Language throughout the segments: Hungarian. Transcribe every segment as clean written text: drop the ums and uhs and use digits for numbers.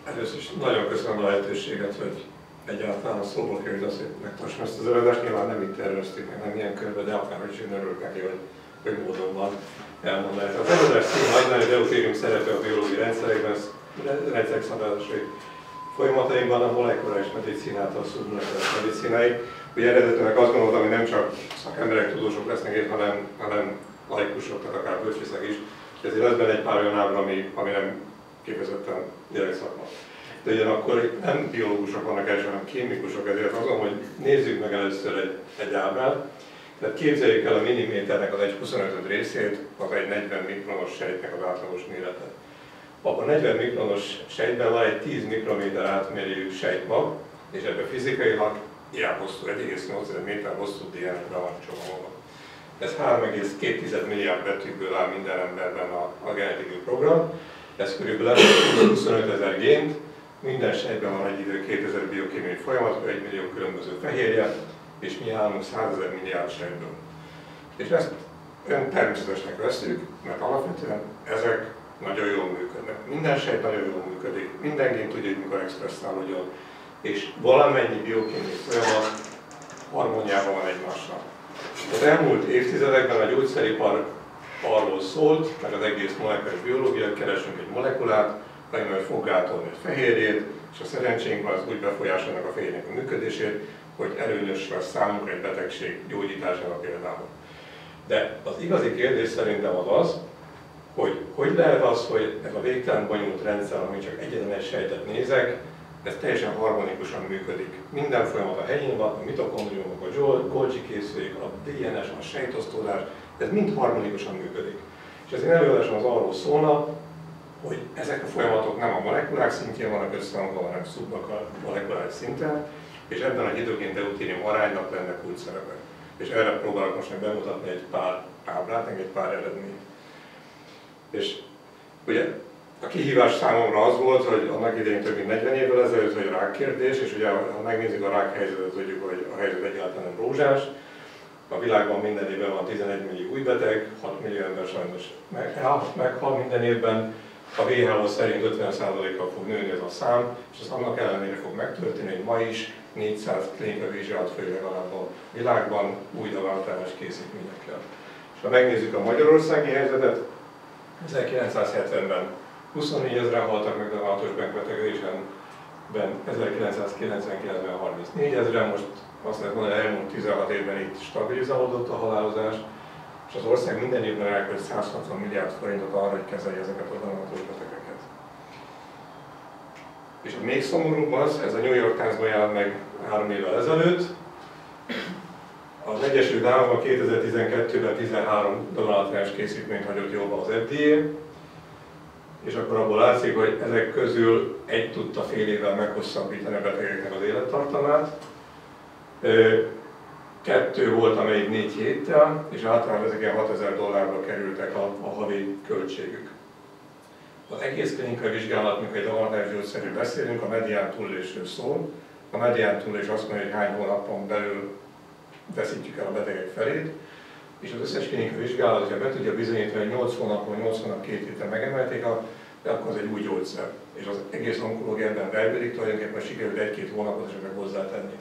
Először is nagyon köszönöm a lehetőséget, hogy egyáltalán szóba került az, hogy megtartsam ezt az előadást. Nyilván nem itt terveztük, meg nem ilyen körben, de akárhogy is én örülök neki, hogy módon van elmondani. Az előadás cím az, hogy deutérium szerepe a biológiai rendszerekben, rendszerek szabályozási folyamataiban, a molekuláris medicinától a szubmolekuláris medicináig. Ugye eredetileg azt gondoltam, hogy nem csak szakemberek, tudósok lesznek itt, hanem laikusok, tehát akár bölcsészek is. Ezért lesz benne egy pár olyan ábra, ami nem kifejezetten direkt szakma. De ugyanakkor nem biológusok vannak elsősorban, hanem kémikusok, ezért azon, hogy nézzük meg először egy ábrát. Tehát képzeljük el a milliméternek az 1/25 részét, az egy 40 mikronos sejtnek az átlagos mérete. Abban a 40 mikronos sejtben van egy 10 mikrométer átmérőjű sejtmag, és ebben fizikailag ilyen hosszú, 1,8 méter hosszú DNS-be van csomagolva. Ez 3,2 milliárd betűből áll minden emberben a genetikai program. Ez körülbelül 25 000 gént, minden sejtben van egy idő 2000 biokémiai folyamat, 1 millió különböző fehérje, és mi állunk 100 000 milliárd sejtből. És ezt olyan természetesnek veszük, mert alapvetően ezek nagyon jól működnek. Minden sejt nagyon jól működik, minden gén tudja, hogy mikor expresszálódjon, és valamennyi biokémiai folyamat harmóniában van egymással. Az elmúlt évtizedekben a gyógyszeripar arról szólt, meg az egész molekuláris biológia, hogy keresünk egy molekulát, amely fog gátolni egy fehérjét, és a szerencsénk az úgy befolyásolnak a fehérjének a működését, hogy előnyös lesz számunkra egy betegség gyógyítására például. De az igazi kérdés szerintem az, hogy lehet az, hogy ez a végtelen bonyolult rendszer, ami csak egyetlen egy sejtet nézek, ez teljesen harmonikusan működik. Minden folyamat a helyén van, a mitokondriumok, a Golgi készülék, a DNS, a sejtosztódás, ez mind harmonikusan működik. És az én előadásom az arról szólna, hogy ezek a folyamatok nem a molekulák szintjén vannak összehangolva, hanem szubmolekuláris szinten, és ebben a hidrogén-deutérium aránynak lenne kulcsszerepe. És erre próbálok most meg bemutatni egy pár ábrát, egy pár eredményt. És ugye a kihívás számomra az volt, hogy annak idején több mint 40 évvel ezelőtt, hogy a rákkérdés, és ugye ha megnézzük a rák helyzetet, tudjuk, hogy a helyzet egyáltalán nem rózsás. A világban minden évben van 11 millió új beteg, 6 millió ember sajnos meghal minden évben. A WHO szerint 50%-kal fog nőni ez a szám, és ez annak ellenére fog megtörténni, hogy ma is 400 klinikai vizsgálat folyik legalább a világban új daganatolás készítményekkel. És ha megnézzük a magyarországi helyzetet, 1970-ben 24 000-en haltak meg daganatos megbetegedésben, 1999-ben 34 000-en, most azt lehet mondani, hogy elmúlt 16 évben itt stabilizálódott a halálozás, és az ország minden évben elkölt 160 milliárd forintot arra, hogy kezelje ezeket a daganatos betegeket. És a még szomorúbb az, ez a New York Times-ban jelent meg 3 évvel ezelőtt, az Egyesült Államokban 2012-ben 13 daganatos készítményt hagyott jóvá az FDA, és akkor abból látszik, hogy ezek közül egy tudta fél évvel meghosszabbítani a betegeknek az élettartamát. 2 volt, amelyik 4 héttel, és általában ezek ilyen $6000 kerültek a havi költségük. Az egész klinikai vizsgálat, mikor egy daganatos gyógyszerről beszélünk, a medián túlélésről szól. A medián túlélés azt mondja, hogy hány hónapon belül veszítjük el a betegek felét, és az összes klinikai vizsgálat, hogyha be tudja bizonyítani, hogy 8 hónapon, 8 hónap 2 héten megemelték, akkor az egy új gyógyszer. És az egész onkológia ebben vergődik, tulajdonképpen sikerült 1-2 hónapot esetleg hozzátenni.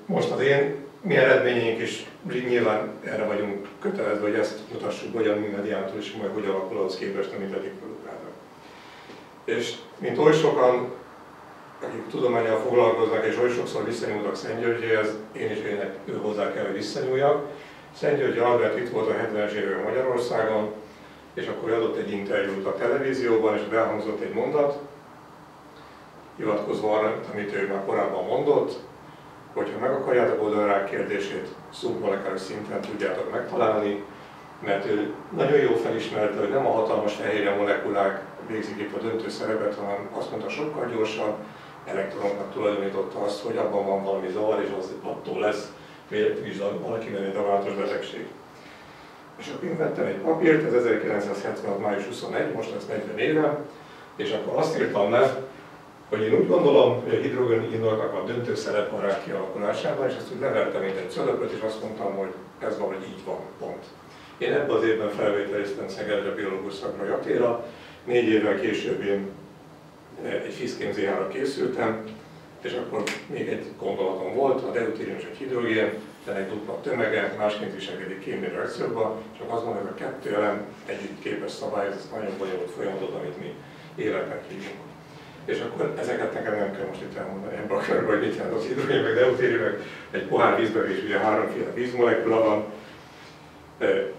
Most az mi eredményeink is nyilván erre vagyunk kötelezve, hogy ezt mutassuk, hogyan mi mediántól is, majd hogy alakul ahhoz képest, amit eddig produkálnak. És mint oly sokan, akik tudománnyal foglalkoznak, és oly sokszor visszanyúltak Szentgyörgyéhez, én is ő hozzá kell, hogy visszanyúljak. Szentgyörgyi Albert itt volt a 70-es években Magyarországon, és akkor adott egy interjút a televízióban, és elhangzott egy mondat, hivatkozva arra, amit ő már korábban mondott, hogyha meg akarjátok oldani a rák kérdését, szubmolekuláris szinten tudjátok megtalálni, mert ő nagyon jól felismerte, hogy nem a hatalmas fehérje molekulák végzik itt a döntő szerepet, hanem azt mondta, sokkal gyorsabb elektronoknak tulajdonította azt, hogy abban van valami zavar, és az attól lesz valakiben egy daganatos betegség. És akkor én vettem egy papírt, ez 1976. május 21, most lesz 40 éve, és akkor azt írtam le, hogy én úgy gondolom, hogy a hidrogéninoknak a döntő szerep a rák kialakulásában, és ezt úgy levertem, mint egy cölöpöt, és azt mondtam, hogy ez valahogy így van, pont. Én ebben az évben felvételiztem Szegedre biológus szakra Jatéra, 4 évvel később én egy FISZKÉM ZH-ra készültem, és akkor még egy gondolatom volt, a deutérium és a hidrogén, ennek dupla tömege, másként viselkedik kémiai reakcióban, csak azt mondom, hogy a 2 elem együtt képes szabályozni, ez nagyon bonyolult folyamatot, amit mi életnek hívunk. És akkor ezeket nekem nem kell most itt elmondani ebben a körben, hogy mit jelent az hidrogén, meg deutérium, meg egy pohár vízben is ugye 3-féle vízmolekula van.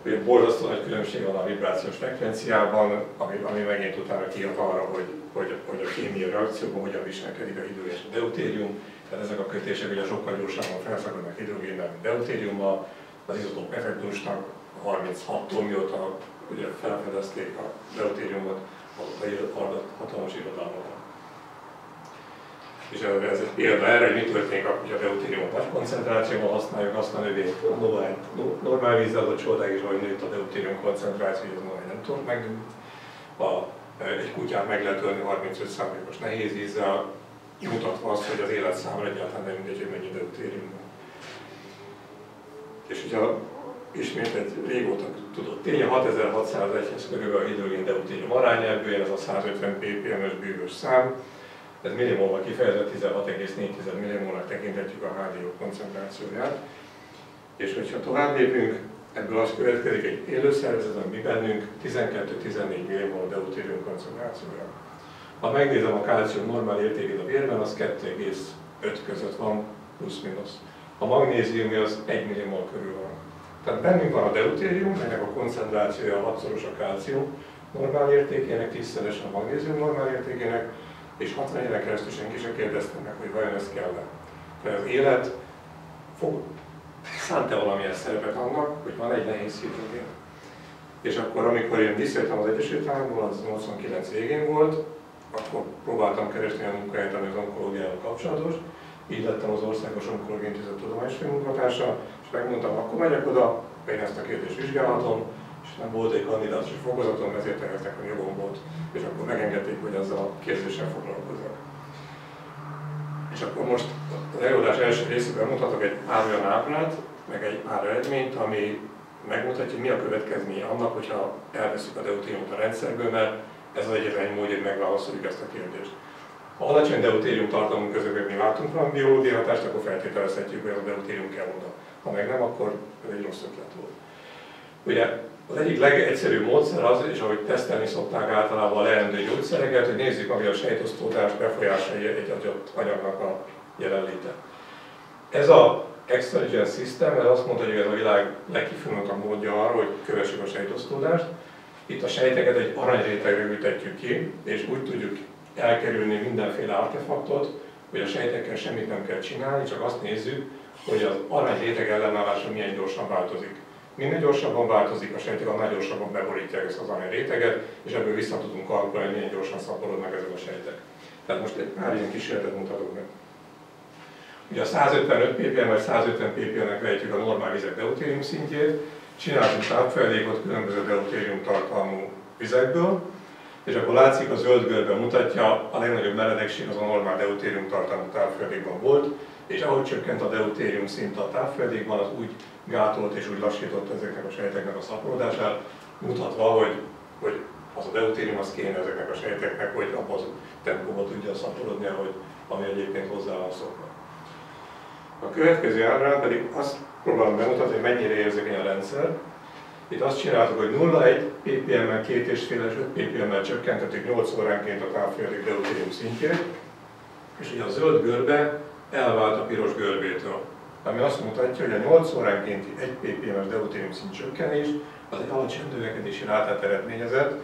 Ugye borzasztó nagy különbség van a vibrációs frekvenciában, ami megint utána kihat arra, hogy a kémiai reakcióban hogyan viselkedik a hidrogén és a deutérium. Tehát ezek a kötések ugye sokkal gyorsabban felszakadnak hidrogénnel, mint deutériummal. Az izotóp effektusnak 36-tól mióta ugye felfedezték a deutériumot, azóta hatalmas irodalmat. És ez egy példa erre, hogy mi történik, hogy a deutériumot nagy koncentrációban használjuk, azt a növény normál vízzel adott csodáig, és ahogy nőtt a deutérium koncentráció, ez majd nem tud megnőni. Egy kutyát meg lehet ölni 35%-os nehéz vízzel, mutatva azt, hogy az élet számára egyáltalán nem mindegy, hogy mennyi deutérium van. És hogyha ismét egy régóta tudott tény, a 6601-hez körülbelül a hidrogén-deutérium aránya, ebből jön az a 150 ppm-es bűvös szám. Ez millimolval kifejezett 16,4 millimolnak tekinthetjük a HDO koncentrációját. És hogyha tovább lépünk, ebből az következik egy élőszervezetben, mi bennünk 12-14 millimol deutérium koncentrációja. Ha megnézem a kálcium normál értékét a vérben, az 2,5 között van, plusz-minusz. A magnézium az 1 millimol körül van. Tehát bennünk van a deutérium, ennek a koncentrációja 6-szoros a kálcium normál értékének, 10-szeresen a magnézium normál értékének, és 60 éven keresztül senki sem kérdezte meg, hogy vajon ez kell-e. Tehát az élet szánt-e valamilyen szerepet annak, hogy van egy nehéz hidrogén. És akkor, amikor én visszajöttem az Egyesült Államokból, az 89 végén volt, akkor próbáltam keresni a munkahelyet, ami az onkológiával kapcsolatos. Így lettem az Országos Onkológiai Intézet tudományos főmunkatársa, és megmondtam, akkor megyek oda, én ezt a kérdést vizsgálhatom, és nem volt egy kandidátusi fokozatom, ezért elkezdtek, hogy jogom volt, és akkor megengedték, hogy ezzel a kérdéssel foglalkozzak. És akkor most az előadás első részében mutatok egy pár olyan ábrát, meg egy pár eredményt, ami megmutatja, mi a következménye annak, hogyha elveszünk a deutériumot a rendszerből, mert ez az egyetlen módja, hogy megválaszoljuk ezt a kérdést. Ha alacsony deutérium tartalmunk közökben mi látunk valami biológiai hatást, akkor feltételezhetjük, hogy a deutérium kell oda. Ha meg nem, akkor ez egy rossz ötlet volt. Ugye az egyik legegyszerűbb módszer az, és ahogy tesztelni szokták általában a leendő gyógyszereket, hogy nézzük, ami a sejtosztódást befolyásolja egy adott anyagnak a jelenléte. Ez a Extragen System, ez azt mondta, hogy ez a világ legkifinomultabb módja arra, hogy kövessük a sejtosztódást. Itt a sejteket egy aranyrétegre ültetjük ki, és úgy tudjuk elkerülni mindenféle artefaktot, hogy a sejtekkel semmit nem kell csinálni, csak azt nézzük, hogy az aranyréteg ellenállása milyen gyorsan változik. Minél gyorsabban változik a sejtek, annál gyorsabban beborítják ezt az aranyréteget, és ebből vissza tudunk kalkulálni, hogy milyen gyorsan szaporodnak ezek a sejtek. Tehát most egy pár ilyen kísérletet mutatok meg. Ugye a 155 ppm vagy 150 ppm-nek vejtjük a normál vizek deutérium szintjét, csinálunk tápfelékot különböző deutérium tartalmú vizekből, és akkor látszik, a zöld görbe mutatja, a legnagyobb meredekség az a normál deutérium tartalmú tápföldékben volt, és ahogy csökkent a deutérium szint a tápföldékben, az úgy gátolt és úgy lassította ezeknek a sejteknek a szaporodását, mutatva, hogy az a deutérium az kéne ezeknek a sejteknek, hogy abban az tempóban tudja szaporodni, ami egyébként hozzá van szokva. A következő ábrán pedig azt próbálom bemutatni, hogy mennyire érzékeny a rendszer. Itt azt csináltuk, hogy 0,1 ppm-mel, 2,5 és 5 ppm-mel csökkentettük 8 óránként a tápföldék deutérium szintjét, és ugye a zöld görbe elvált a piros görbétől, ami azt mutatja, hogy a 8 óránkénti 1 ppm-es deutérium szint csökkenés az egy alacsony növekedési rátát eredményezett,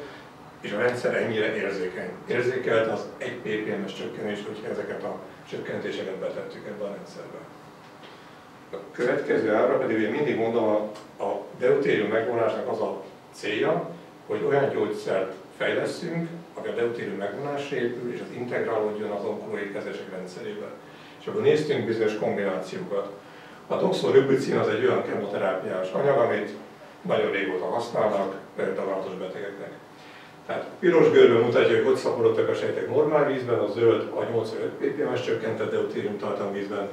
és a rendszer ennyire érzékeny. Érzékelt az 1 ppm-es csökkenés, hogyha ezeket a csökkentéseket betettük ebbe a rendszerbe. A következő ábra pedig én mindig mondom, a deutérium megvonásnak az a célja, hogy olyan gyógyszert fejlesztünk, ami a deutérium megvonásra épül, és az integrálódjon az onkológiai kezelések rendszerébe. És akkor néztünk bizonyos kombinációkat. A doxorubicin az egy olyan kemoterápiás anyag, amit nagyon régóta használnak daganatos betegeknek. Tehát a piros görbe mutatja, hogy szaporodtak a sejtek normál vízben, a zöld a 85 ppm-es csökkentett deutérium tartalmú vízben.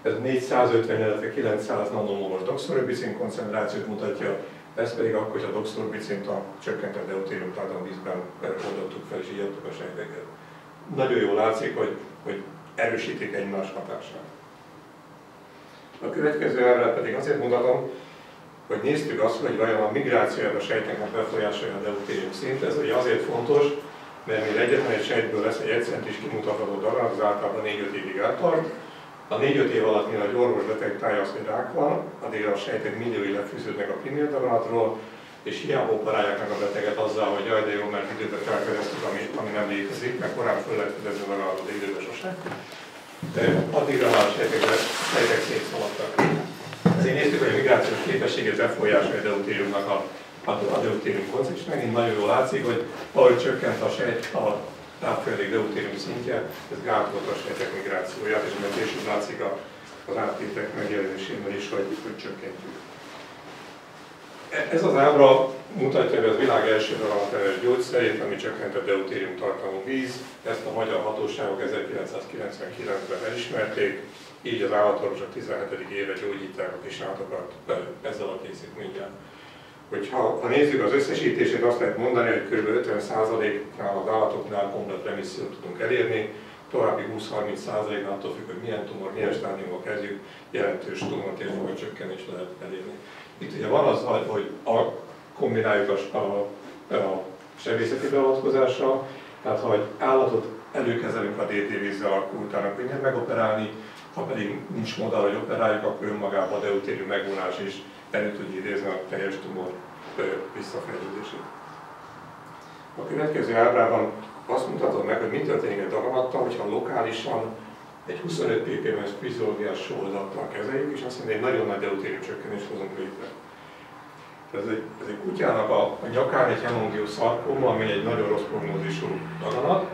Ez 450, illetve 900 nanomolos doxorubicin koncentrációt mutatja, Ez pedig akkor, hogy a doxorubicint a csökkentett deutérium tartalmú vízben oldottuk fel, és így adtuk a sejteket. Nagyon jól látszik, hogy erősítik egymás hatását. A következő ábrát pedig azért mutatom, hogy néztük azt, hogy vajon a migrációját a sejteknek befolyásolja a deutérium szint. Ez ugye azért fontos, mert mire egyetlen egy sejtből lesz egy 1 centis kimutatható darab, az általában 4-5 évig eltart. A 4-5 év alatt, mire egy orvos detektálja azt, hogy rák van, addigra a sejtek milliói lefűződnek a pinél és hiába operálják meg a beteget azzal, hogy jaj, de jó, mert időben felfedeztük, ami nem létezik, mert korábban föl lehet fedezni a daratot, de időben sosem. De addigra már a sejtek szétszaladtak. Ezért néztük, hogy a migrációs képességet befolyásolja a deutériumnak a deutérium koncentrát, és megint nagyon jól látszik, hogy ahogy csökkent a tápföldék deutérium szintje, ez gátolta a sejtek migrációját, és mert később látszik az áttétek megjelenésében is, hogy csökkentjük. Ez az ábra mutatja, hogy az világ első darabateles gyógyszerét, ami csökkentett deutérium tartalmú víz. Ezt a magyar hatóságok 1999-ben elismerték, így az állatorvosok 17. éve gyógyítják a kisállatokat ezzel a készítménnyel. Ha nézzük az összesítését, azt lehet mondani, hogy kb. 50%-nál az állatoknál komplet remissziót tudunk elérni, további 20-30%-nál attól függ, hogy milyen tumor, milyen stádiumban kezdjük, jelentős tumortérfogat csökkenést lehet elérni. Itt ugye van az, hogy kombináljuk a sebészeti beavatkozással, tehát ha egy állatot előkezelünk a DT vízzel, akkor utána könnyebb megoperálni, ha pedig nincs mód, hogy operáljuk, akkor önmagában a deutérium megvonás is elő tudja idézni a teljes tumor visszafejlődését. A következő ábrában azt mutatom meg, hogy mi történik egy daganattal, hogyha lokálisan egy 25 ppm-es fiziológiás sorozattal kezeljük, és azt mondja, hogy egy nagyon nagy deutérium csökkenést hozunk létre. Ez egy kutyának a nyakán egy hemangioszarkóma, ami egy nagyon rossz prognózisú daganat.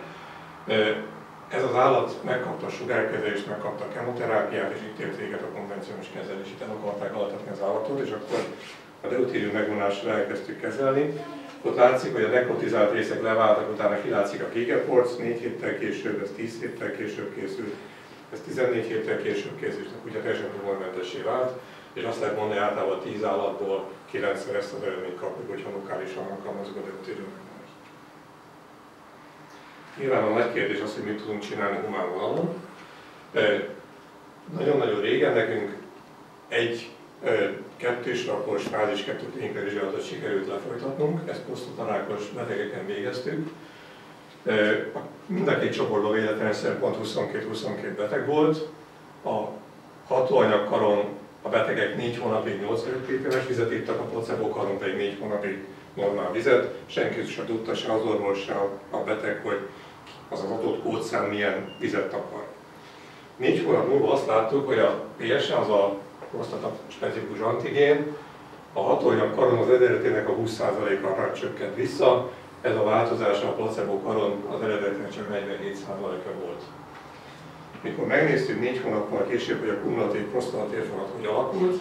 Ez az állat megkapta a sugárkezelést, megkapta a kemoterápiát, és itt ért véget a konvencionális kezelés. Itt el akarták altatni az állatot, és akkor a deutérium megvonásra elkezdtük kezelni. Ott látszik, hogy a nekrotizált részek leváltak, utána kilátszik a kékeporc, 4 héttel később, ez 10 héttel később készült, ez 14 héttel később készült, a kutya teljesen tumormentessé vált, és azt lehet mondani, hogy általában 10 állatból 9-szer ezt az eredményt kapjuk, hogyha lokálisan alkalmazunk a deutérium megvonást. Nyilván a nagy kérdés az, hogy mit tudunk csinálni humán vonalon. Nagyon-nagyon régen nekünk egy 2-s rapos fázis 2 klinikai vizsgálatot sikerült lefolytatnunk, ezt posztotarákos betegeken végeztük. Mind a két csoportban véletlenül pont 22 beteg volt. A hatóanyagkaron a betegek 4 hónapig 85 ppm-es vizet ittak, a placebo-karon pedig 4 hónapig normál vizet. Senki sem tudta, se az orvos, se a beteg, hogy az adott kódszám milyen vizet akar. 4 hónap múlva azt láttuk, hogy a PSA, az a prostata specifikus antigén, a hatóanyagkaron az eredetének a 20%-ra csökkent vissza, ez a változás a placebo-karon az eredetének csak 47%-a volt. Mikor megnéztük 4 hónappal később, hogy a kumulatív prostatatérfogat hogy alakult,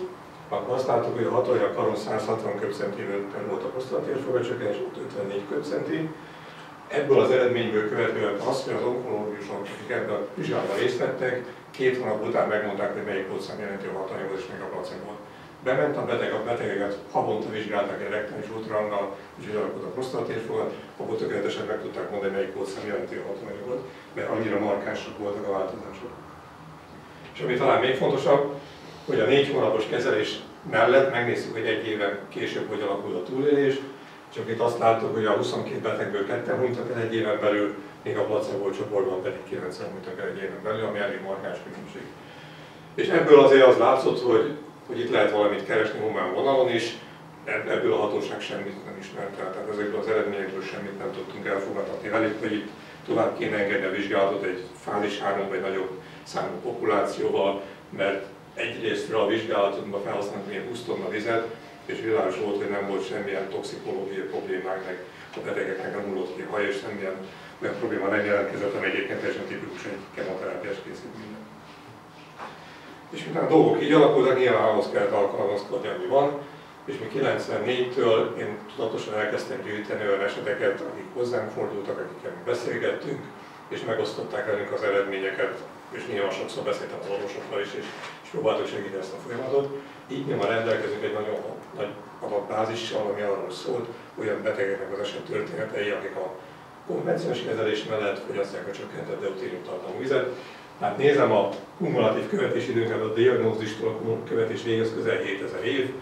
akkor azt láttuk, hogy a hatóanyagkaron 160 köbcentiméter volt a prostatatérfogat csökkenés, 54 köbcenti. Ebből az eredményből követően az, hogy az onkológusok, akik ebben a vizsgálatban részt vettek, 2 hónap után megmondták, hogy melyik kódszám jelenti a hatóanyagot és még a placebót. Bement a betegeket, havonta vizsgálták egy rektális ultrahanggal, úgyhogy alakult a prostatatérfogat, akkor tökéletesen meg tudták mondani, melyik kódszám jelenti a hatóanyagot, mert annyira markánsak voltak a változások. És ami talán még fontosabb, hogy a 4 hónapos kezelés mellett megnéztük, hogy 1 éven később hogy alakul a túlélés, csak itt azt láttuk, hogy a 22 betegből 2-en hunytak el 1 éven belül, még a placebo csoportban pedig 9-en hunytak el 1 éven belül, ami elég markáns különbség. És ebből azért az látszott, hogy itt lehet valamit keresni humán vonalon is, ebből a hatóság semmit nem ismert el, tehát ezekből az eredményekből semmit nem tudtunk elfogadhatni velük, hogy itt tovább kéne engedni a vizsgálatot egy fázis 3 vagy nagyobb számú populációval, mert egyrésztről a vizsgálatunkban felhasználtunk ilyen 20 tonna vizet, és világos volt, hogy nem volt semmilyen toxikológiai problémák, meg a betegeknek nem hullott ki haj, és semmilyen probléma nem jelentkezett, ami egyébként teljesen tipikus egy kemoterápiás készítmény. És miután a dolgok így alakultak, nyilván ahhoz kellett alkalmazkodni, ami van, és mi 94-től én tudatosan elkezdtem gyűjteni olyan eseteket, akik hozzánk fordultak, akikkel mi beszélgettünk, és megosztották velünk az eredményeket, és nyilván sokszor beszéltem az orvosokkal is, és próbáltuk segíteni ezt a folyamatot. Így mi ma rendelkezünk egy nagyon nagy adatbázissal, ami arról szólt, olyan betegeknek az eset történetei, akik a konvencionális kezelés mellett fogyasztják a csökkentett deutérium tartalmú vizet. Tehát nézem a kumulatív követésidőnket, a diagnózistól a követés végez közel 7000 év,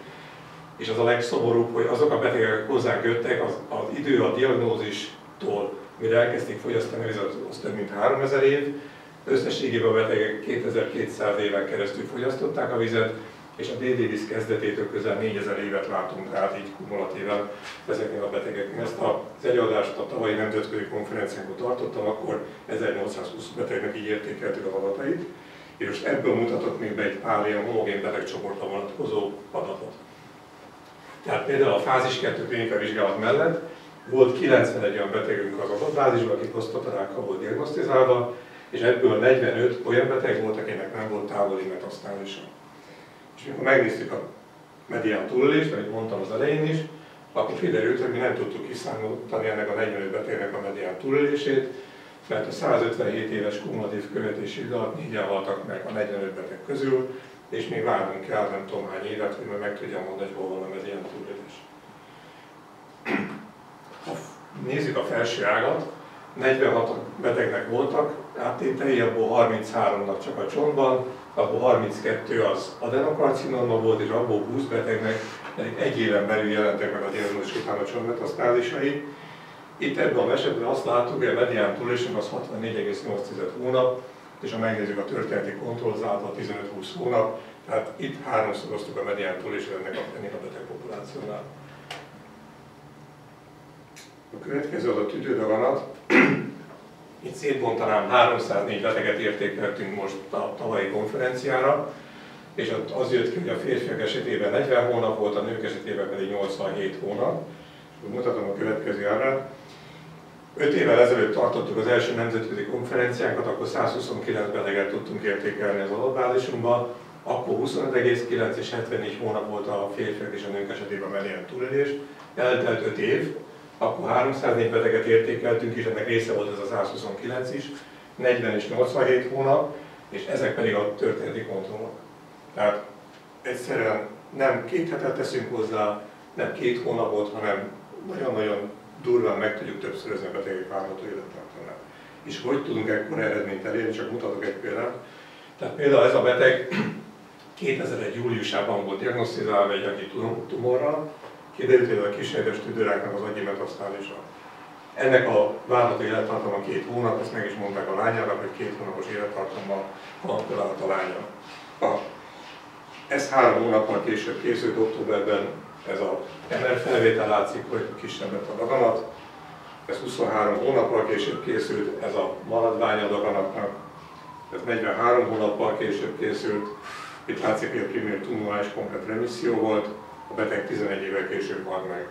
és az a legszomorúbb, hogy azok a betegek, akik hozzánk jöttek, az idő a diagnózistól, mire elkezdték fogyasztani a vizet, az több mint 3000 év. Összességében a betegek 2200 éven keresztül fogyasztották a vizet, és a DD-víz kezdetétől közel 4000 évet látunk át így kumulatíven ezeknél a betegeknél. Ezt az előadást a tavalyi nemzetközi konferenciánkon tartottam, akkor 1820 betegnek így értékeltük az adatait, és most ebből mutatok még be egy pár ilyen homogén betegcsoportra vonatkozó adatot. Tehát például a fázis 2 klinikai vizsgálat mellett volt 91 olyan betegünk az adatbázisban, aki prostatarákkal volt diagnosztizálva, és ebből 45 olyan beteg volt, akinek nem volt távoli metasztázisa. És mikor megnéztük a medián túlélést, amit mondtam az elején is, akkor kiderült, hogy mi nem tudtuk kiszámolni ennek a 45 betegnek a medián túlélését, mert a 157 éves kumulatív követési idő alatt 4-en haltak meg a 45 beteg közül, és még várnunk kell nem tudom hány évet, hogy meg tudjam mondani, hogy hol van a medián túlélés. Ha nézzük a felső ágat, 46 betegnek voltak áttételei, abból 33-nak csak a csontban, abból 32 az adenokarcinoma volt, és abból 20 betegnek pedig egy éven belül jelentek meg a diagnózis után a csontmetasztázisai. Itt ebben a esetben azt láttuk, hogy a medián túlélésünk az 64,8 hónap, és ha megnézzük a történeti kontrollzáltal 15-20 hónap, tehát itt háromszoroztuk a medián túlélést ennek a beteg populációnál. A következő az a tüdődaganat. Itt szétbontanám, 304 beteget értékeltünk most a tavalyi konferenciára, és ott az jött ki, hogy a férfiak esetében 40 hónap volt, a nők esetében pedig 87 hónap. Mutatom a következő ábrát. 5 évvel ezelőtt tartottuk az első nemzetközi konferenciánkat, akkor 129 beteget tudtunk értékelni az adatbázisunkban, akkor 25,9 és 74 hónap volt a férfiak és a nők esetében a medián túlélés. Eltelt 5 év, akkor 304 beteget értékeltünk, és ennek része volt ez a 129 is, 40 és 87 hónap, és ezek pedig a történeti kontrollok. Tehát egyszerűen nem 2 hetet teszünk hozzá, nem 2 hónapot, hanem nagyon-nagyon durván meg tudjuk többszörözni a betegek várható élettartamát. És hogy tudunk ekkor eredményt elérni, csak mutatok egy példát. Tehát például ez a beteg 2001. júliusában volt diagnosztizálva egy agyi tumorral, kiderült, hogy a kísérletes tüdőráknak az agyi metasztázisa. Ennek a várható élettartama 2 hónap, ezt meg is mondták a lányának, hogy 2 hónapos élettartammal kalkulált a lánya. Ez 3 hónappal később készült, októberben ez a MR felvétel látszik, hogy kisebb lett a daganat. Ez 23 hónappal később készült, ez a maradványa a daganatnak. Ez 43 hónappal később készült. Itt látszik, hogy a primér tumorális komplet remisszió volt, a beteg 11 évvel később halt meg.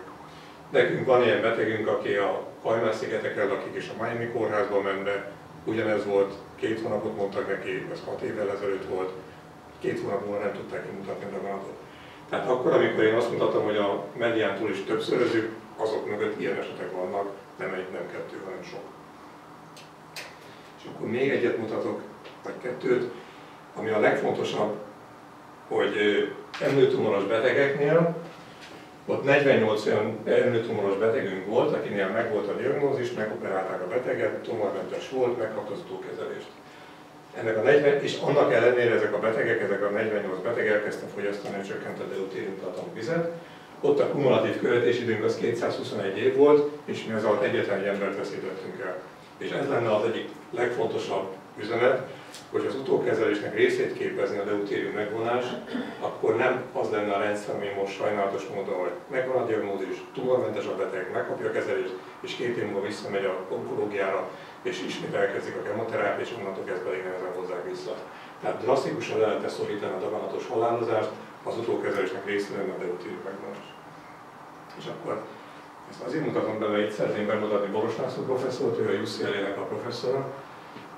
Nekünk van ilyen betegünk, aki a Kajmán-szigeteken lakik és a Miami kórházba ment be. Ugyanez volt, 2 hónapot mondtak neki, ez 6 évvel ezelőtt volt. 2 hónap múlva nem tudták kimutatni a daganatot. Tehát akkor, amikor én azt mutatom, hogy a medián túl is többszörözzük, azok mögött ilyen esetek vannak, nem egy, nem 2, hanem sok. És akkor még egyet mutatok, vagy 2, ami a legfontosabb, hogy emlőtumoros betegeknél, ott 48 olyan emlőtumoros betegünk volt, akinél megvolt a diagnózis, megoperálták a beteget, tumormentes volt, megkapta az utókezelést. Ennek a 40, és annak ellenére ezek a betegek, ezek a 48 beteg elkezdte fogyasztani a csökkentett deutérium tartalmú vizet. Ott a kumulatív követésidőnk az 221 év volt, és mi ezzel egyetlen egy embert veszítettünk el. És ez lenne az egyik legfontosabb üzenet, hogy az utókezelésnek részét képezni a deutérium megvonás, akkor nem az lenne a rendszer, ami most sajnálatos módon, hogy megvan a diagnózis, tumormentes a beteg, megkapja a kezelést, és 2 év múlva visszamegy a onkológiára, és ismét elkezdik a kemoterápiát, és onnantól kezdve pedig nehezen hozzák vissza. Tehát drasztikusan le lehet szorítani a daganatos halálozást, az utókezelésnek része lenne a deutérium megvonás. És akkor ezt azért mutatom be, mert itt szeretném bemutatni Boros László professzort, ő a UCLA-nek a professzora.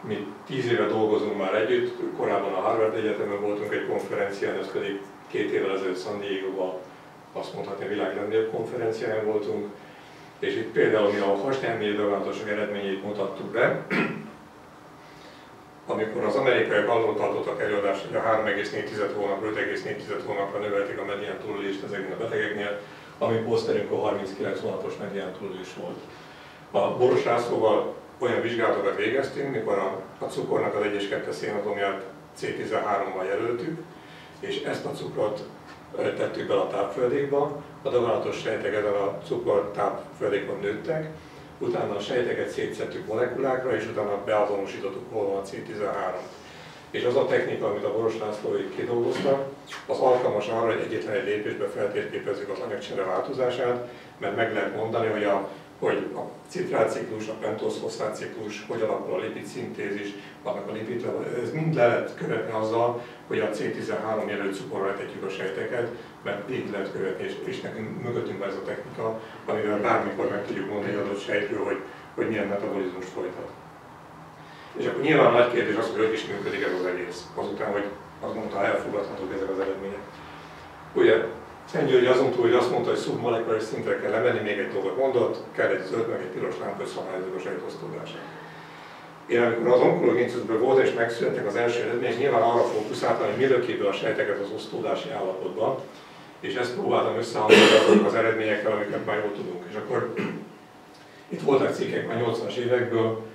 Mi 10 éve dolgozunk már együtt, korábban a Harvard Egyetemen voltunk egy konferencián, ez pedig 2 évvel ezelőtt San Diego-ban, azt mondhatni, a világ legnagyobb konferencián voltunk. És itt például mi a hasnyálmirigy daganatosok eredményeit mutattuk be. amikor az amerikaiak azon tartottak előadást, hogy a 3,4 hónapra, 5,4 hónapra növelték a medián túlélést ezeknél a betegeknél, ami poszterünkön 39 hónapos medián túlélés volt. A Boros Lászlóval olyan vizsgálatokat végeztünk, mikor a cukornak az 1 és 2 szénatomját C13-mal jelöltük, és ezt a cukrot tettük be a tápföldékba, a daganatos sejtek ezen a cukor tápföldékon nőttek, utána a sejteket szétszettük molekulákra, és utána beazonosítottuk, hol van a C13. És az a technika, amit a Boros Lászlóik kidolgoztak, az alkalmas arra, hogy egyetlen egy lépésben feltérképezzük az anyagcsere változását, mert meg lehet mondani, hogy a citrátciklus, a pentózfoszfát ciklus, hogy alakul a lipidszintézis, annak a lipidlevel, ez mind le lehet követni azzal, hogy a C13 jelölt cukorra etetjük a sejteket, mert így lehet követni, és nekünk mögöttünk van ez a technika, amivel bármikor meg tudjuk mondani egy adott sejtről, hogy milyen metabolizmust folytat. És akkor nyilván nagy kérdés az, hogy is működik ez az egész, azután, hogy azt mondta, elfogadhatók ezek az eredmények. Ugye, Szent György azon túl, hogy azt mondta, hogy szubmolekuláris szintre kell lemenni, még egy dolgot mondott, kell egy zöld, meg egy piros lámpa, hogy szabályozzuk a sejtosztódását. Én amikor az Onkológiai Intézetben voltam és megszülettek az első eredmények, nyilván arra fókuszáltam, hogy mi löki be a sejteket az osztódási állapotban, és ezt próbáltam összehangolni azok az eredményekkel, amiket már jól tudunk. És akkor itt voltak cikkek már 80-as évekből,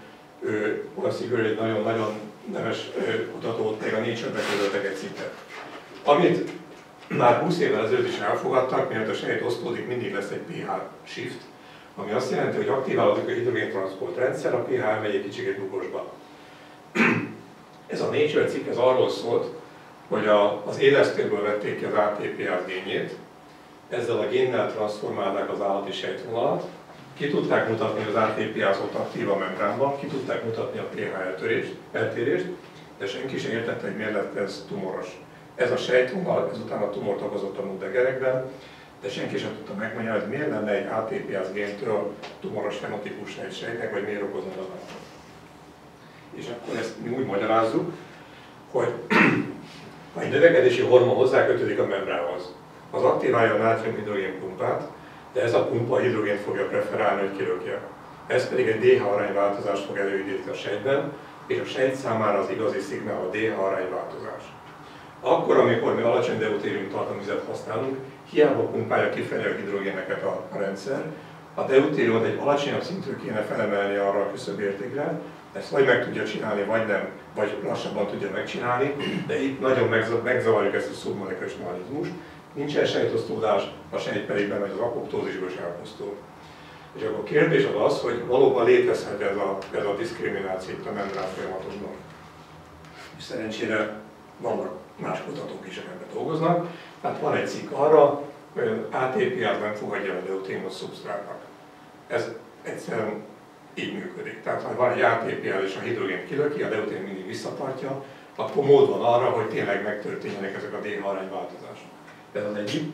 Olaszigőr egy nagyon-nagyon neves kutatót, még a Nature-be közöltek egy cikket. Amit már 20 évvel ezelőtt is elfogadtak, mert a sejt osztódik, mindig lesz egy pH shift, ami azt jelenti, hogy aktiválódik a hidrogéntranszport rendszer, a pH elmegy egy kicsit glukozsba. Ez a Nature cikk ez arról szólt, hogy az élesztőből vették ki az ATPase génjét, ezzel a génnel transformálták az állati sejtvonalat, ki tudták mutatni az ATPase-ot aktív a membránban, ki tudták mutatni a pH eltérést, de senki sem értette, hogy miért lett ez tumoros. Ez a sejtvonal ezután a tumort okozott a múltdegerekben, de senki sem tudta megmondani, hogy miért lenne egy ATPase géntől tumoros fenotípus egy sejtnek, vagy miért okozna daganatot. És akkor ezt mi úgy magyarázzuk, hogy ha egy növekedési hormon hozzákötődik a membránhoz, az aktiválja a nátrium-hidrogén pumpát, de ez a pumpa a hidrogént fogja preferálni, hogy kilökje. Ez pedig egy DH arányváltozást fog előidézni a sejtben, és a sejt számára az igazi szignál a DH arányváltozás. Akkor, amikor mi alacsony deutérium tartalmú vizet használunk, hiába pumpálja kifelé a hidrogéneket a rendszer, a deutériumot egy alacsonyabb szintről kéne felemelni arra a küszöbértékre, ezt vagy meg tudja csinálni, vagy nem, vagy lassabban tudja megcsinálni, de itt nagyon megzavarjuk ezt a szubmolekuláris mechanizmust. Nincsen sejtosztódás, a sejt pedig bemegy az apoptózisba és elpusztul. És akkor a kérdés az, hogy valóban létezhet ez a diszkrimináció itt a membrán folyamatokban. És szerencsére vannak más kutatók is, ebben dolgoznak. Tehát van egy cikk arra, hogy az ATPase nem fogadja a deutériumot szubsztrátnak. Ez egyszerűen így működik. Tehát ha van egy ATPase és a hidrogén kilöki, a deutérium mindig visszatartja, akkor mód van arra, hogy tényleg megtörténjenek ezek a DH arányváltozások. Ez az egyik.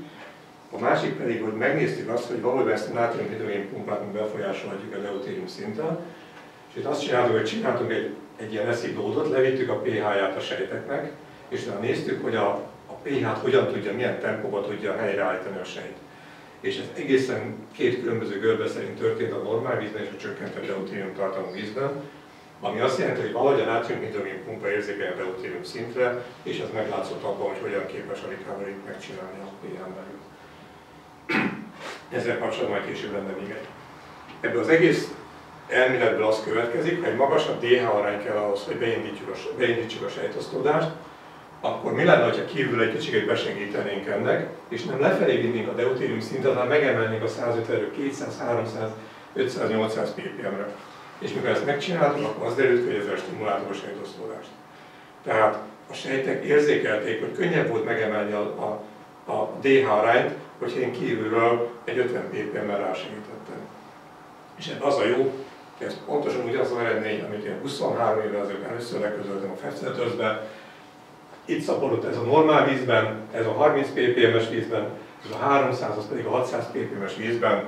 A másik pedig, hogy megnéztük azt, hogy valóban ezt a nátrium-hidrogén pumpát befolyásolhatjuk a deutérium szinten, és itt azt csináltuk, hogy csináltunk egy ilyen eszidódot, levittük a pH-ját a sejteknek, és utána néztük, hogy a pH-t hogyan tudja, milyen tempóban tudja helyreállítani a sejt. És ez egészen két különböző görbe szerint történt a normál vízben és a csökkentett deutérium tartalmú vízben, ami azt jelenti, hogy valahogy a nátrium-hidrogén pumpa érzékeny a deutérium szintre, és ez meglátszott abban, hogy hogyan képes a recovery-t megcsinálni a pH-n belül. Ezzel kapcsolatban majd később lenne még egy. Ebből az egész elméletből az következik, hogy egy magasabb DH arány kell ahhoz, hogy beindítsuk a sejtosztódást, akkor mi lenne, ha kívül egy kicsit besegítenénk ennek, és nem lefelé vinnénk a deutérium szintet, hanem megemelnénk a 150-ről 200, 300, 500, 800 ppm-re. És mikor ezt megcsináltuk, akkor az derült, hogy ezzel stimuláltuk a sejtosztódást. Tehát a sejtek érzékelték, hogy könnyebb volt megemelni a DH arányt, hogyha én kívülről egy 50 ppm-mel rásegítettem. És ebben az a jó, hogy ez pontosan ugyanaz az eredmény, amit én 23 évvel ezelőtt először leközöltem a Fetszertözbe. Itt szaporodott ez a normál vízben, ez a 30 ppm-es vízben, ez a 300, az pedig a 600 ppm-es vízben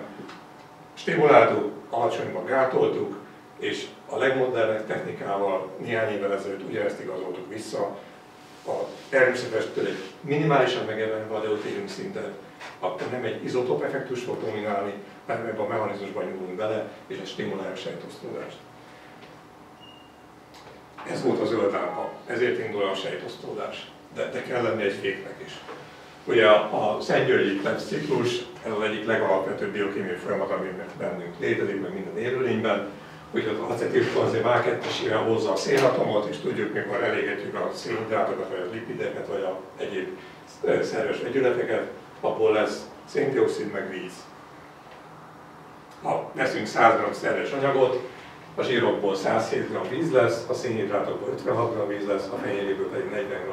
stimuláltuk, alacsonyban gátoltuk, és a legmodernebb technikával néhány évvel ezelőtt ugyanezt igazoltuk vissza. A természetestől egy minimálisan megemelve a deutérium szintet, akkor nem egy izotóp effektus fog dominálni, hanem ebben a mechanizmusban nyúlunk bele, és ez stimulálja a sejtosztódást. Ez volt a zöld lámpa, ezért indul a sejtosztódás. De kell lenni egy féknek is. Ugye a szentgyörgyi Krebs ciklus, ez az egyik legalapvetőbb biokémiai folyamat, ami bennünk létezik, meg minden élőlényben. Ugye az acetilkoenzim A2-ével hozza a szénatomot, és tudjuk, mikor elégetjük a szénhidrátokat, vagy a lipideket, vagy a egyéb szerves vegyületeket, abból lesz széndioxid, meg víz. Ha veszünk 100 g szerves anyagot, a zsírokból 107 g víz lesz, a szénhidrátokból 56 g víz lesz, a fehérjéből pedig 40 g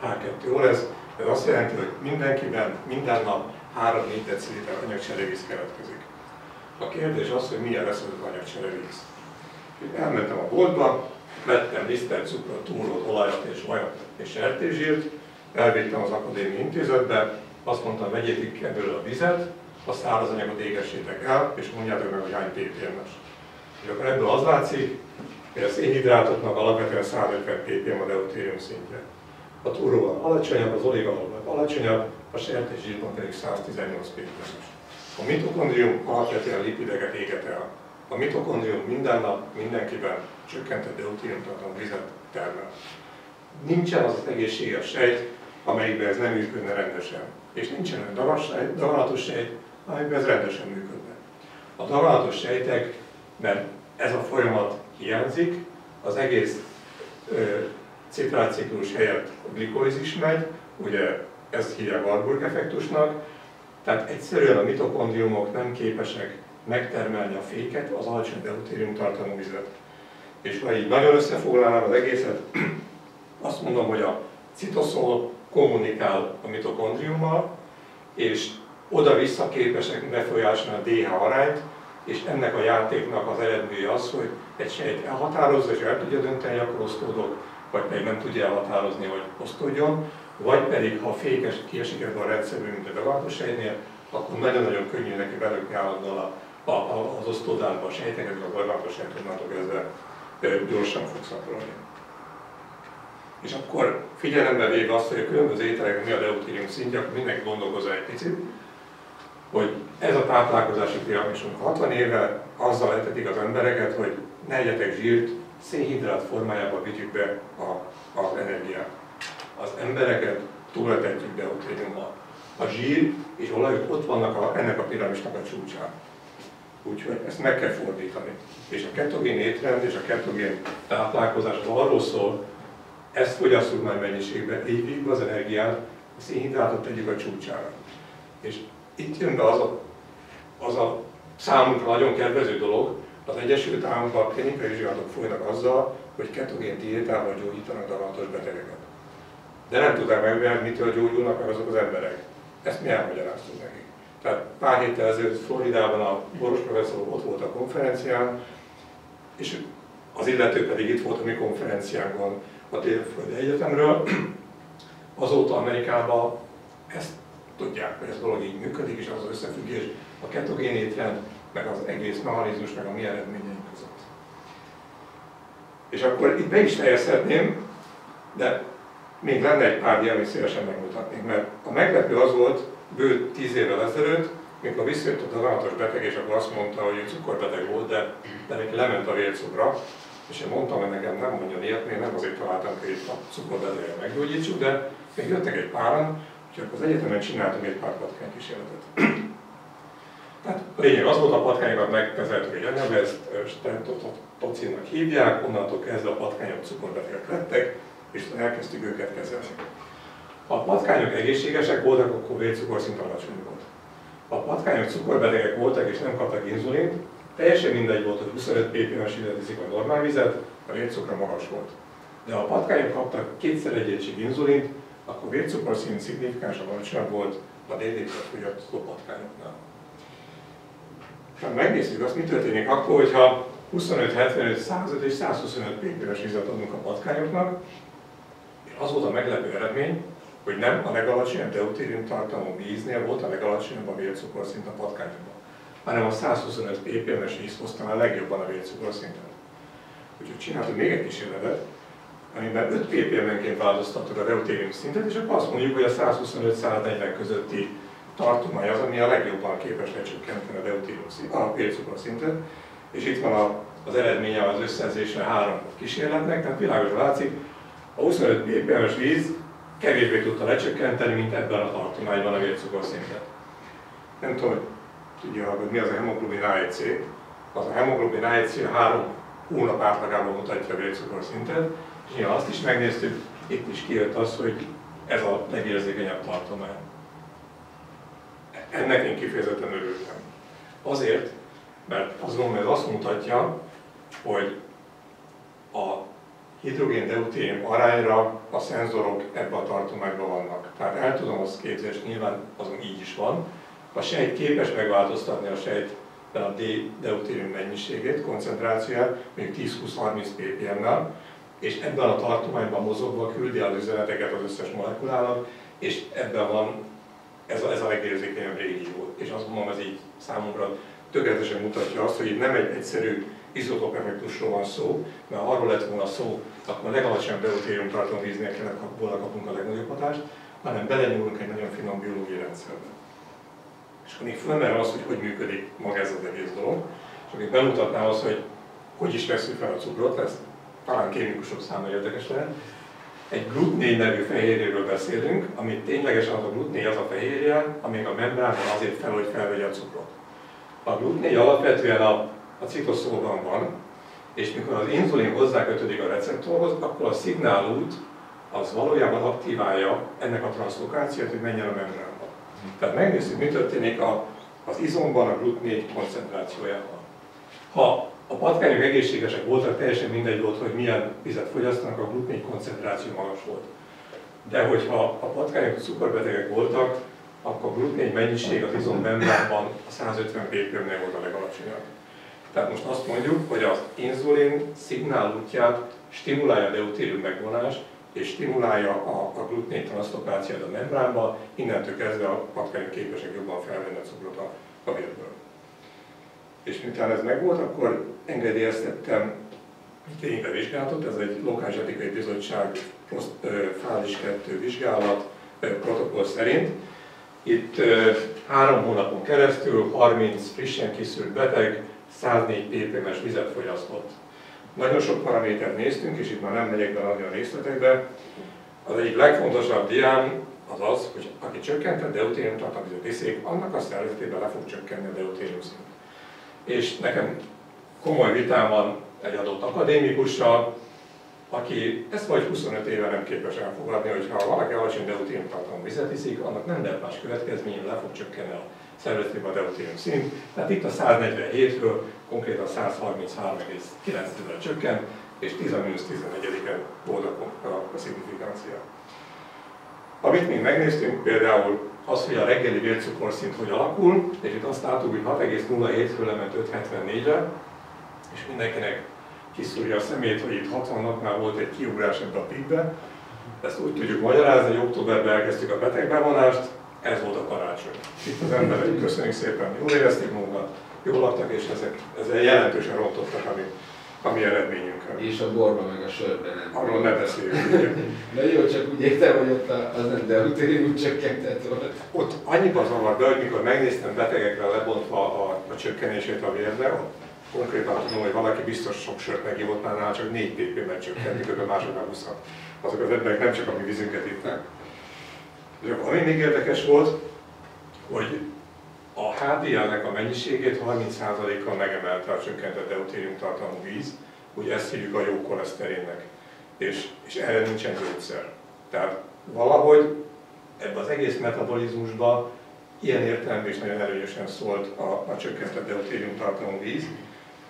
H2O lesz. Ez azt jelenti, hogy mindenkiben minden nap 3-4 deciliter anyagcserevíz keletkezik. A kérdés az, hogy milyen lesz az anyagcserevíz. Elmentem a boltba, vettem lisztet, cukrot, túrót, olajat és vajat és sertészsírt, elvittem az akadémiai intézetbe, azt mondtam, vegyétek ebből a vizet, a száraz anyagot égessétek el, és mondjátok meg, hogy hány ppm-es. És akkor ebből az látszik, hogy a szénhidrátoknak alapvetően 150 ppm a deutérium szintje. A túróban alacsonyabb, az olívaolajban alacsonyabb, a sertészsírban pedig 118 ppm-es. A mitokondrium alapvetően lipideket éget el. A mitokondrium minden nap mindenkiben csökkentett deutériumtartalmú vizet termel. Nincsen az egészséges sejt, amelyikben ez nem működne rendesen. És nincsen olyan daganatos sejt, amelyikben ez rendesen működne. A daganatos sejtek, mert ez a folyamat hiányzik, az egész citrátciklus helyett glikózis megy, ugye ezt hívják Warburg effektusnak, tehát egyszerűen a mitokondriumok nem képesek megtermelni a féket, az alacsony deutérium tartalmú vizet. És ha így nagyon összefoglalnám az egészet, azt mondom, hogy a citoszol kommunikál a mitokondriummal, és oda-vissza képesek befolyásolni a DH arányt, és ennek a játéknak az eredménye az, hogy egy sejt elhatározza, és el tudja dönteni, akkor osztódok, vagy pedig nem tudja elhatározni, hogy osztódjon, vagy pedig, ha fékes kiesik ebben a rendszerből, mint a daganatos sejtnél, akkor nagyon-nagyon könnyű neki belőni állandóan az osztódásba a sejteket, a daganatos sejt onnantól kezdve gyorsan fog szaporodni. És akkor figyelembe véve azt, hogy a különböző ételeknek mi a deutérium szintje, akkor mindenki gondolkozza egy picit, hogy ez a táplálkozási piramisunk 60 éve azzal etetik az embereket, hogy ne egyetek zsírt, szénhidrát formájába vigyük be az energiát. Az embereket túletetjük deutériummal. A zsír és olajok ott vannak ennek a piramisnak a csúcsán. Úgyhogy ezt meg kell fordítani. És a ketogén étrend és a ketogén táplálkozás arról szól, ezt fogyasszuk már mennyiségben, így vigyük az energiát, a szénhidrátot tegyük a csúcsára. És itt jön be az a számunkra nagyon kedvező dolog, az Egyesült Államokban klinikai vizsgálatok folynak azzal, hogy ketogén diétával gyógyítanak daganatos betegeket. De nem tudták megvizsgálni, mitől gyógyulnak meg azok az emberek. Ezt mi elmagyaráztunk nekik. Tehát pár héttel ezelőtt Floridában a Boros professzor ott volt a konferencián, és az illető pedig itt volt a mi konferenciánkon a Délföldi Egyetemről. Azóta Amerikában ezt tudják, hogy ez a dolog így működik, és az összefüggés a ketogén étrend, meg az egész mechanizmus, meg a mi eredményeink között. És akkor itt be is fejezhetném, de még lenne egy pár dia, amit szívesen megmutatnék, mert a meglepő az volt bő 10 évvel ezelőtt, mikor visszajött a daganatos beteg, és akkor azt mondta, hogy ő cukorbeteg volt, de neki lement a vércukra, és én mondtam, hogy nekem nem mondjon ilyet, még nem azért találtam, hogy itt a cukorbeteget meggyógyítsuk, de még jöttek egy páran, úgyhogy az egyetemen csináltunk egy pár patkánykísérletet. Tehát a lényeg az volt, a patkányokat megkezeltük egy anyagba, ezt stentotocinnak hívják, onnantól kezdve a patkányok cukorbetegek lettek, és elkezdtük őket kezelni. Ha a patkányok egészségesek voltak, akkor vércukorszint alacsony volt. Ha a patkányok cukorbetegek voltak és nem kaptak inzulint, teljesen mindegy volt, hogy 25 ppm-es vizet iszik a normál vizet, a vércukra magas volt. De ha a patkányok kaptak 2x1 egység inzulint, akkor vércukorszint szignifikánsan alacsonyabb volt a DD-t fogyasztó patkányoknál. Ha megnézzük azt, mi történik akkor, hogyha 25, 75, 105 és 125 ppm-es vizet adunk a patkányoknak, és az volt a meglepő eredmény, hogy nem a legalacsonyabb deutérium tartalmú víznél volt a legalacsonyabb a vércukorszint a patkányokban, hanem a 125 ppm-es víz hozta a legjobban a vércukorszintet. Úgyhogy csináltuk még egy kísérletet, amiben 5 ppm-enként változtattuk a deutérium szintet, és akkor azt mondjuk, hogy a 125-140 közötti tartomány az, ami a legjobban képes lecsökkenteni a vércukorszintet. És itt van a az eredménye az összezésre 3 kísérletnek, tehát világosan látszik, a 25 ppm-es víz kevésbé tudta lecsökkenteni, mint ebben a tartományban a vércukorszintet. Nem tudom, hogy tudja, hogy mi az a hemoglobin A1C. Az a hemoglobin A1C 3 hónap átlagában mutatja a vércukorszintet, és nyilván azt is megnéztük, itt is kijött az, hogy ez a legérzékenyebb tartomány. Ennek én kifejezetten örültem. Azért, mert azt gondolom, ez azt mutatja, hogy a hidrogén-deutérium arányra a szenzorok ebben a tartományban vannak. Tehát el tudom azt képzelni, és nyilván azon így is van, a sejt képes megváltoztatni a sejtben a D-deutérium mennyiségét, koncentrációját, mondjuk 10-20-30 ppm-nál, és ebben a tartományban mozogva küldi az üzeneteket az összes molekulának, és ebben van ez a legérzékenyebb régió. És azt mondom, ez így számomra tökéletesen mutatja azt, hogy itt nem egy egyszerű izotóp effektusról van szó, mert arról lett volna szó, akkor a legalacsonyabb deutérium tartalmú víznél kellett volna kapunk a legnagyobb hatást, hanem belenyúlunk egy nagyon finom biológiai rendszerbe. És akkor még fölmerül az, hogy működik maga ez az egész dolog, és akkor bemutatnám azt, hogy is vesszük fel a cukrot, ez talán kémikusok számára érdekes lehet. Egy GLUT4 nevű fehérjéről beszélünk, ami ténylegesen az a GLUT4 az a fehérje, amíg a membránban azért fel, hogy felvegye a cukrot. A GLUT4 alapvetően a citoszolban van, és mikor az inzulin hozzákötődik a receptorhoz, akkor a szignálút az valójában aktiválja ennek a transzlokációt, hogy menjen a membránba. Tehát megnézzük, mi történik az izomban a GLUT4 koncentrációjával. Ha a patkányok egészségesek voltak, teljesen mindegy volt, hogy milyen vizet fogyasztanak, a GLUT4 koncentráció magas volt. De hogyha a patkányok cukorbetegek voltak, akkor a GLUT4 mennyiség az izommembránban a 150 ppm-nél volt a legalacsonyabb. Tehát most azt mondjuk, hogy az inzulin szignálútját stimulálja a deutérium megvonás, és stimulálja a GLUT4 transzlokációt a membránba, innentől kezdve a patkányok képesek jobban felvenni a cukrot a vérből. És miután ez megvolt, akkor engedélyeztettem tényleg vizsgálatot, ez egy lokális etikai bizottság fázis 2 vizsgálat protokoll szerint. Itt 3 hónapon keresztül 30 frissen kiszűrt beteg 104 ppm-es vizet fogyasztott. Nagyon sok paramétert néztünk, és itt már nem megyek bele nagyon részletekbe. Az egyik legfontosabb diám az az, hogy aki csökkentett deutérium tartalmazó iszik, annak a szervezetében le fog csökkenni a deutérium szint. És nekem komoly vitám van egy adott akadémikussal, aki ezt vagy 25 éve nem képes elfogadni, hogy ha valaki alacsony deutérium tartalmú vizet iszik, annak nem lehet más következménye, le fog csökkenni a szervezetében a deutérium szint. Tehát itt a 147-ről konkrétan 133,9-vel csökkent, és 10-11-en volt a szignifikáncia. Amit még megnéztünk, például az, hogy a reggeli vércukorszint hogy alakul, és itt azt láttuk, hogy 6,07-ről lement 5,74-re, és mindenkinek kiszúrja a szemét, hogy itt 60 napnál volt egy kiugrás ebbe a pikbe. Ezt úgy tudjuk magyarázni, hogy októberben elkezdtük a betegbevonást, ez volt a karácsony. Itt az emberek köszönjük szépen, jól érezték magukat, jól laktak, és ezzel jelentősen rontottak a mi eredményünkön. És a borba meg a sörben nem. Arról ne beszéljünk. De jó, csak úgy értem, hogy ott az nem deutérium úgy csökkentett volt. Ott annyiban zavar be, hogy mikor megnéztem betegekre lebontva a csökkenését a vérre, konkrétan tudom, hogy valaki biztos sok sört megívott már, csak 4 ppm-ben csökkent, miközben másoknál 20. Azok az emberek nem csak a mi vízünket itták. És akkor ami még érdekes volt, hogy a HDL-nek a mennyiségét 30%-kal megemelte a csökkentett deutérium tartalmú víz, ugye ezt hívjuk a jó koleszterinnek, és erre nincsen gyógyszer. Tehát valahogy ebben az egész metabolizmusban ilyen értelemben is nagyon erősen szólt a csökkentett deutérium tartalmú víz.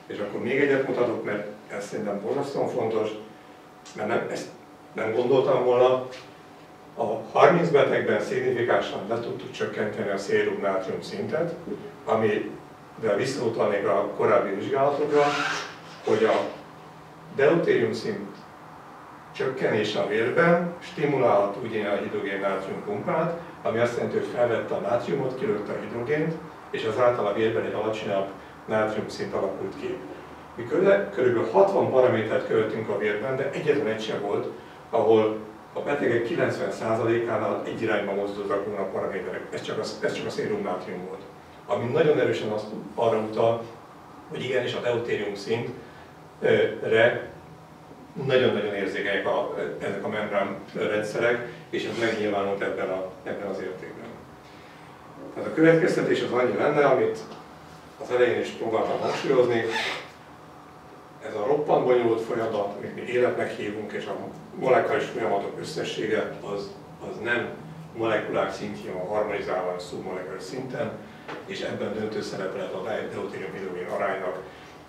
És akkor még egyet mutatok, mert ez szerintem borzasztóan fontos, mert ezt nem gondoltam volna. A 30 betegben szignifikánsan le tudtuk csökkenteni a szérum nátrium szintet, amivel visszautalnék a korábbi vizsgálatokra, hogy a deutérium szint csökkenése a vérben stimulálhat ugye a hidrogén-nátrium pumpát, ami azt jelenti, hogy felvette a nátriumot, kilőtte a hidrogént, és azáltal a vérben egy alacsonyabb nátrium szint alakult ki. Mi körülbelül 60 paramétert követtünk a vérben, de egyetlen egy sem volt, ahol a betegek 90%-ánál egy irányba mozdultak volna a paraméterek. Ez csak a szérum nátrium volt. Ami nagyon erősen arra utal, hogy igenis a deutérium szint nagyon-nagyon érzékenyek ezek a membrán rendszerek, és ez megnyilvánult ebben az értékben. Tehát a következtetés az annyi lenne, amit az elején is próbáltam hangsúlyozni, ez a roppant bonyolult folyamat, amit mi életnek hívunk, és a molekuláris folyamatok összessége az nem molekulák szintjén van harmonizálva, hanem szubmolekuláris szinten, és ebben döntő szerepe lehet a deutérium-hidrogén aránynak.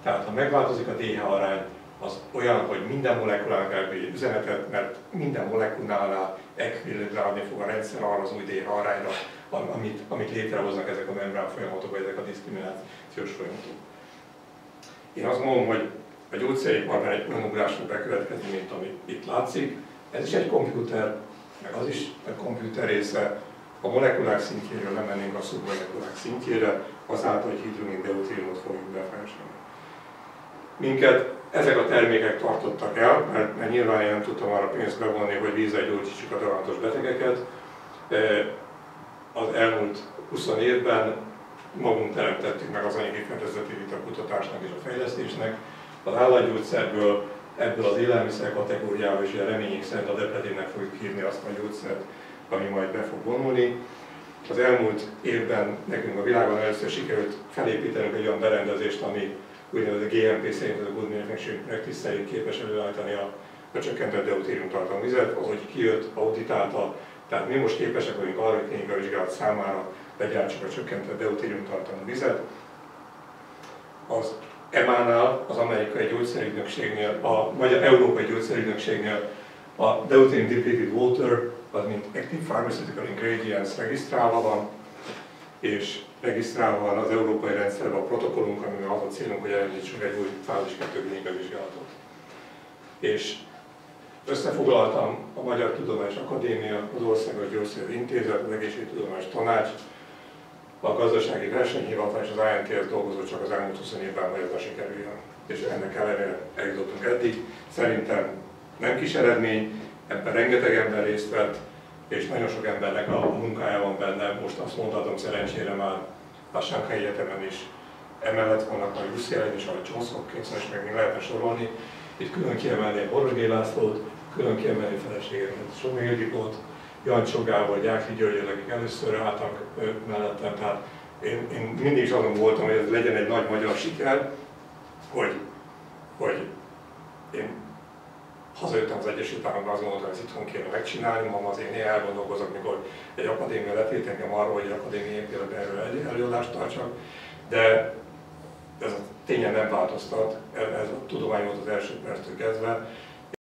Tehát ha megváltozik a DH arány, az olyan, hogy minden molekulának elküldi üzenetet, mert minden molekulánál ekvilibrálni fog a rendszer arra az új DH arányra, amit létrehoznak ezek a membrán folyamatok, vagy ezek a diszkriminációs folyamatok. Én azt mondom, hogy a gyógyszeriparban egy olyan ugrás fog bekövetkezni, mint amit itt látszik. Ez is egy komputer, meg az is egy komputer része. A molekulák szintjéről nem mennénk a szubmolekulák szintjére, azáltal, hogy hidrogén-deutériumot fogjuk befolyásolni. Minket ezek a termékek tartottak el, mert nyilván én nem tudtam arra pénzt bevonni, hogy vízzel gyógyítsuk a daganatos betegeket. Az elmúlt 20 évben magunk teremtettük meg az anyagi fedezetét a kutatásnak és a fejlesztésnek. Az állatgyógyszerből, ebből az élelmiszer kategóriából, és a reményünk szerint a Depredénnek fogjuk hívni azt a gyógyszert, ami majd be fog vonulni. Az elmúlt évben nekünk a világon először sikerült felépítenünk egy olyan berendezést, ami úgynevezett GMP szerint, ez a Good Manufacturing Practice szerint képes előállítani a csökkentett deutérium tartalmú vizet, ahogy kijött, auditálta. Tehát mi most képesek vagyunk arra, hogy klinikai vizsgálat számára legyártsuk a csökkentett deutérium tartalmú vizet. Az EMA-nál, az amerikai gyógyszerügynökségnél, vagy az európai gyógyszerügynökségnél a deuterium depleted water, az mint Active Pharmaceutical Ingredients regisztrálva van, és regisztrálva van az európai rendszerben a protokollunk, amivel az a célunk, hogy elindítsunk egy új fázis 2 klinikai vizsgálatot. És összefoglaltam a Magyar Tudományos Akadémia, az Országos Gyógyszerügyi Intézet, az Egészségtudományos Tanács, a Gazdasági Versenyhivatal és az INTS dolgozott csak az elmúlt 20 évben, hogy ez ne sikerüljön. És ennek ellenére eljutottunk eddig. Szerintem nem kis eredmény, ebben rengeteg ember részt vett, és nagyon sok embernek a munkája van benne. Most azt mondhatom, szerencsére már a Shanghai Egyetemen is emellett vannak a UCL-en és a Johns Hopkins-on, és meg még lehetne sorolni. Itt külön kiemelni Boros G. Lászlót, külön kiemelni feleségemet, Somi Ildikót, Jancsó Gábor, Gyáki Györgyöt, akik először álltak mellettem. Tehát én mindig is azon voltam, hogy ez legyen egy nagy magyar siker, hogy én hazajöttem az Egyesült Államokba, azt gondoltam, hogy ezt itthon kéne megcsinálni, ma azért néha elgondolkozok, mikor egy akadémia letét engem arról, hogy egy akadémiai például erről előadást tartsak, de ez a tényen nem változtat, ez a tudomány volt az első perctől kezdve,